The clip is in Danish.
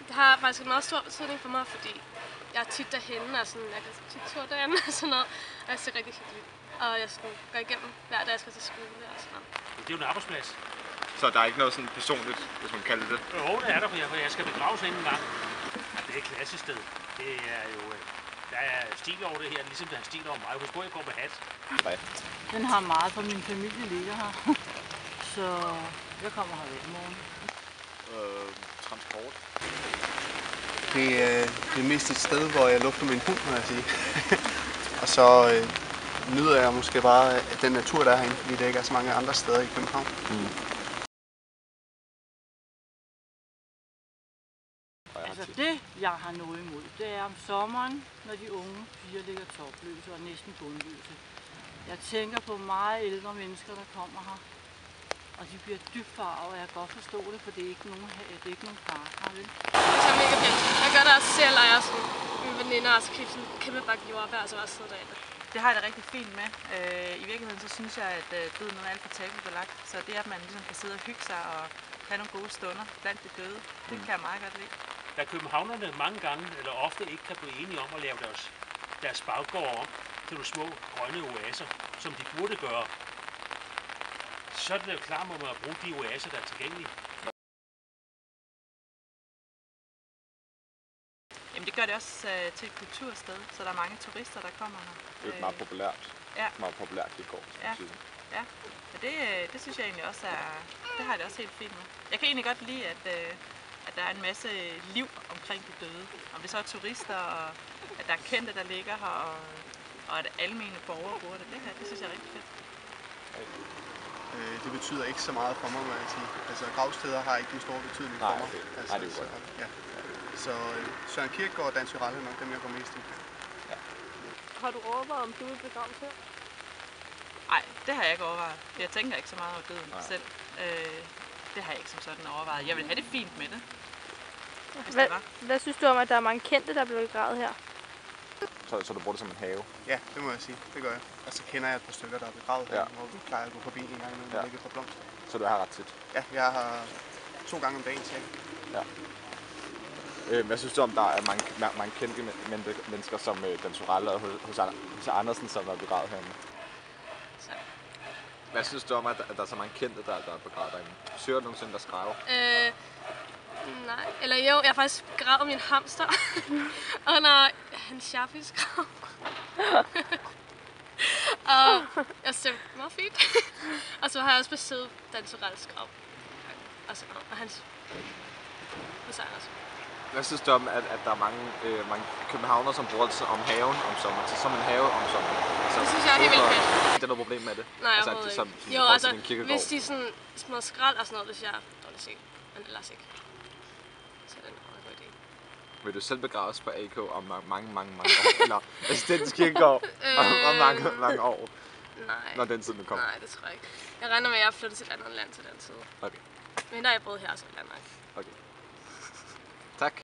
Det har faktisk en meget stor betydning for mig, fordi jeg er tit derhenne, og sådan, jeg kan tit tur derhenne og sådan noget. Og jeg ser rigtig hyggeligt. Og jeg skal gå igennem hver dag, jeg skal til skole og sådan noget. Det er jo en arbejdsplads. Så der er ikke noget sådan personligt, hvis man kalder det? Jo, det er der, for jeg skal begraves inden en gang. Ja, det er et klassisk sted. Det er jo... Der er stil over det her, ligesom der er stil over mig. Husk på, jeg går med hat. Nej. Den har meget, for min familie ligger her. Så jeg kommer her hver morgen. Transport. Det er mest et sted, hvor jeg lufter min hund, må jeg sige. Og så nyder jeg måske bare den natur, der er herinde, fordi der ikke er så mange andre steder i København. Altså det, jeg har noget imod, det er om sommeren, når de unge piger ligger topløse og næsten bundløse. Jeg tænker på meget ældre mennesker, der kommer her. Og de bliver dybt farvet, og jeg kan godt forstå det, for det er ikke nogen partner, vel? Det er mega fedt. Jeg gør det også selv, og jeg er sådan, mine veninder og så køber sådan en kæmpe bakke jordbær, og så også sidder derinde. Det har jeg det rigtig fint med. I virkeligheden så synes jeg, at døden er alt for tabubelagt. Så det, at man ligesom kan sidde og hygge sig og have nogle gode stunder blandt de døde, det kan jeg meget godt lide. Da københavnerne mange gange, eller ofte ikke kan blive enige om at lave deres baggård om til nogle små grønne oaser, som de burde gøre, så er det jo klart, at man må bruge de oaser, der er tilgængelige. Jamen det gør det også til et kultursted, så der er mange turister, der kommer her. Det er meget populært. Ja. Meget populært i går. Ja. Og det synes jeg egentlig også er, det har jeg det også helt fint med. Jeg kan egentlig godt lide, at der er en masse liv omkring de døde. Om det så er turister, og at der er kendte, der ligger her, og at almene borgere bruger det. Det synes jeg er rigtig fedt. Det betyder ikke så meget for mig, må jeg sige. Altså gravsteder har ikke den store betydning for mig. Altså, det er jo godt. Ja. Så Søren Kierkegaard og Dan Tyrell er nok dem, jeg går mest i. Ja. Har du overvejet, om du vil begraves her? Nej, det har jeg ikke overvejet. Jeg tænker ikke så meget over døden selv. Det har jeg ikke som sådan overvejet. Jeg vil have det fint med det. Hvad synes du om, at der er mange kendte, der bliver begravet her? Så du bruger det som en have? Ja, det må jeg sige. Det gør jeg. Og så kender jeg et par stykker, der er begravet her, hvor vi plejer at gå forbi en gang imellem, der ligger på blomster. Så du er her ret tit? Ja, jeg har 2 gange om dagen cirka. Ja. Hvad synes du om, der er mange kendte mennesker som Dan Tyrell og H.C. Andersen, som er begravet herinde? Hvad synes du om, at der er så mange kendte, der er begravet derinde? Søger du nogensinde deres grave? Nej. Eller jo, jeg har faktisk gravet min hamster under hans Shafis grav. Og jeg synes, det meget fint. Og så har jeg også besøgt Dan Tyrells grav. Og sådan noget. Og hans H.C. Andersen. Hvad synes du om, at der er mange københavnere, som bruger det om haven om sommeren, som en have om sommeren? Altså, det synes jeg er helt vildt fedt. Er det noget problem med det? Nej, altså, overhovedet ikke. Jo, altså, hvis de sådan smider skrald og sådan noget, det synes jeg er dårligt set. Men ellers ikke. Så det er en god idé. Vil du selv begraves på AK om mange år? Eller Assistens Kierkegaard om mange år? Nej. Når den tid nu kommer? Nej, det tror jeg ikke. Jeg regner med, at jeg flytter til et andet land til den tid. Okay. Men der er jeg boet her, så lander jeg. Okay.